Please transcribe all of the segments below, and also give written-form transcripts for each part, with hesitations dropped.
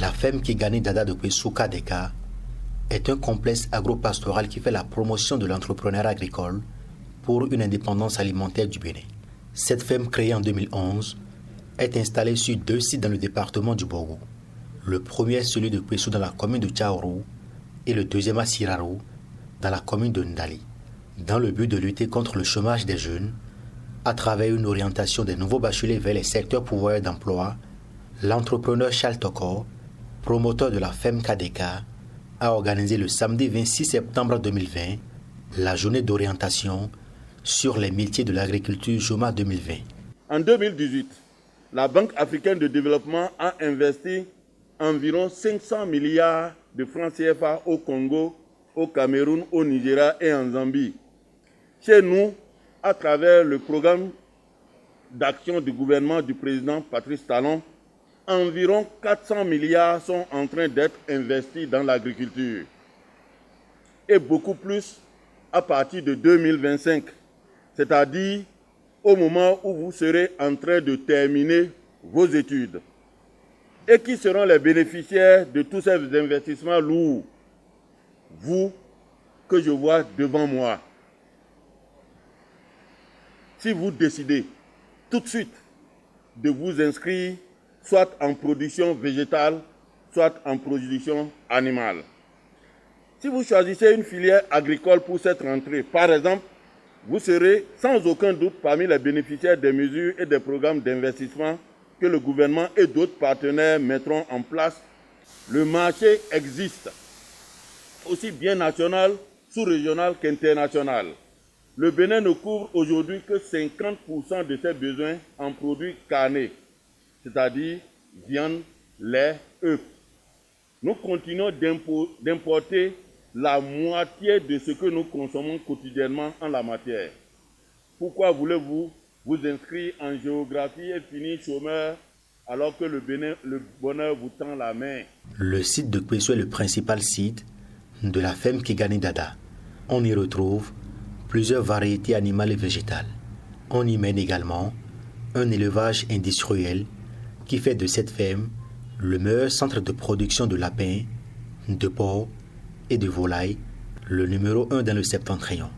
La ferme Kigani Dada de Kwesou Kadeka est un complexe agro-pastoral qui fait la promotion de l'entrepreneuriat agricole pour une indépendance alimentaire du Bénin. Cette ferme créée en 2011 est installée sur 2 sites dans le département du Bogo. Le premier est celui de Kwesou dans la commune de Tchaourou et le deuxième à Sirarou dans la commune de Ndali, dans le but de lutter contre le chômage des jeunes à travers une orientation des nouveaux bacheliers vers les secteurs pourvoyeurs d'emploi. L'entrepreneur Charles Tokor, promoteur de la ferme Kadeka, a organisé le samedi 26 septembre 2020 la journée d'orientation sur les métiers de l'agriculture JOMA 2020. En 2018, la Banque africaine de développement a investi environ 500 milliards de francs CFA au Congo, au Cameroun, au Nigeria et en Zambie. Chez nous, à travers le programme d'action du gouvernement du président Patrice Talon, environ 400 milliards sont en train d'être investis dans l'agriculture. Et beaucoup plus à partir de 2025, c'est-à-dire au moment où vous serez en train de terminer vos études. Et qui seront les bénéficiaires de tous ces investissements lourds? Vous, que je vois devant moi. Si vous décidez tout de suite de vous inscrire soit en production végétale, soit en production animale. Si vous choisissez une filière agricole pour cette rentrée, par exemple, vous serez sans aucun doute parmi les bénéficiaires des mesures et des programmes d'investissement que le gouvernement et d'autres partenaires mettront en place. Le marché existe, aussi bien national, sous-régional qu'international. Le Bénin ne couvre aujourd'hui que 50% de ses besoins en produits carnés, c'est-à-dire viande, lait, œufs. Nous continuons d'importer la moitié de ce que nous consommons quotidiennement en la matière. Pourquoi voulez-vous vous inscrire en géographie et finir chômeur alors que le bonheur vous tend la main? Le site de Kwesou est le principal site de la ferme Kigani Dada. On y retrouve plusieurs variétés animales et végétales. On y mène également un élevage industriel qui fait de cette ferme le meilleur centre de production de lapins, de porcs et de volailles, le numéro 1 dans le septentrion.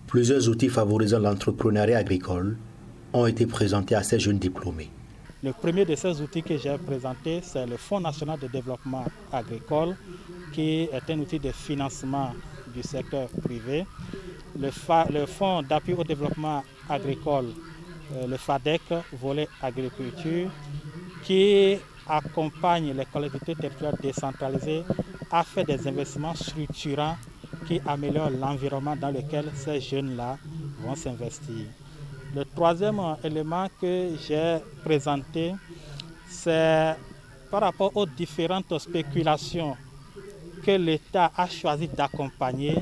Plusieurs outils favorisant l'entrepreneuriat agricole ont été présentés à ces jeunes diplômés. Le premier de ces outils que j'ai présenté, c'est le Fonds national de développement agricole, qui est un outil de financement du secteur privé. Le Fonds d'appui au développement agricole, le FADEC, volet agriculture, qui accompagne les collectivités territoriales décentralisées à faire des investissements structurants qui améliorent l'environnement dans lequel ces jeunes-là vont s'investir. Le troisième élément que j'ai présenté, c'est par rapport aux différentes spéculations que l'État a choisi d'accompagner,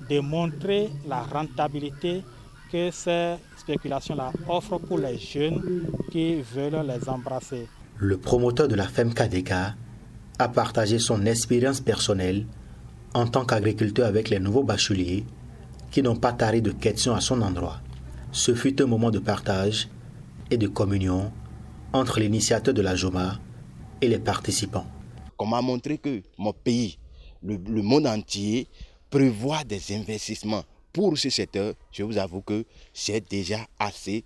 de montrer la rentabilité que ces spéculations-là offrent pour les jeunes qui veulent les embrasser. Le promoteur de la ferme Kadeka a partagé son expérience personnelle en tant qu'agriculteur avec les nouveaux bacheliers qui n'ont pas taré de questions à son endroit. Ce fut un moment de partage et de communion entre l'initiateur de la JOMA et les participants. On m'a montré que mon pays, le monde entier, prévoit des investissements pour ce secteur. Je vous avoue que c'est déjà assez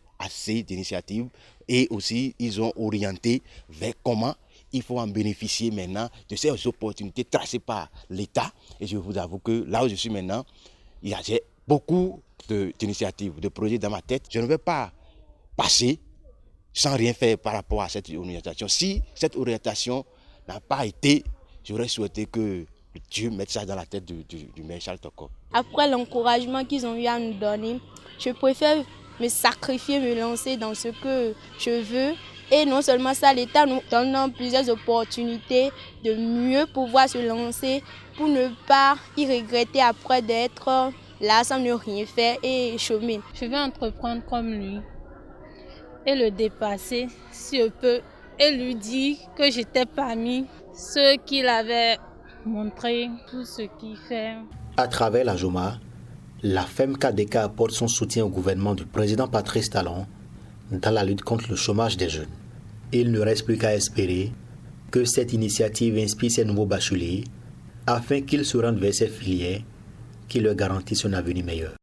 d'initiatives et aussi ils ont orienté vers comment il faut en bénéficier maintenant de ces opportunités tracées par l'État. Et je vous avoue que là où je suis maintenant, j'ai beaucoup d'initiatives, de projets dans ma tête. Je ne vais pas passer sans rien faire par rapport à cette orientation. Si cette orientation n'a pas été, j'aurais souhaité que Dieu mette ça dans la tête du maire Charles Tokor. Après l'encouragement qu'ils ont eu à nous donner, je préfère me sacrifier, me lancer dans ce que je veux. Et non seulement ça, l'État nous donne plusieurs opportunités de mieux pouvoir se lancer pour ne pas y regretter après d'être là sans ne rien faire et chômer. Je vais entreprendre comme lui et le dépasser si je peux et lui dire que j'étais parmi ceux qu'il avait montré tout ce qu'il fait. À travers la JOMA, la ferme Kadeka apporte son soutien au gouvernement du président Patrice Talon dans la lutte contre le chômage des jeunes. Il ne reste plus qu'à espérer Que cette initiative inspire ces nouveaux bacheliers afin qu'ils se rendent vers ces filières qui leur garantissent un avenir meilleur.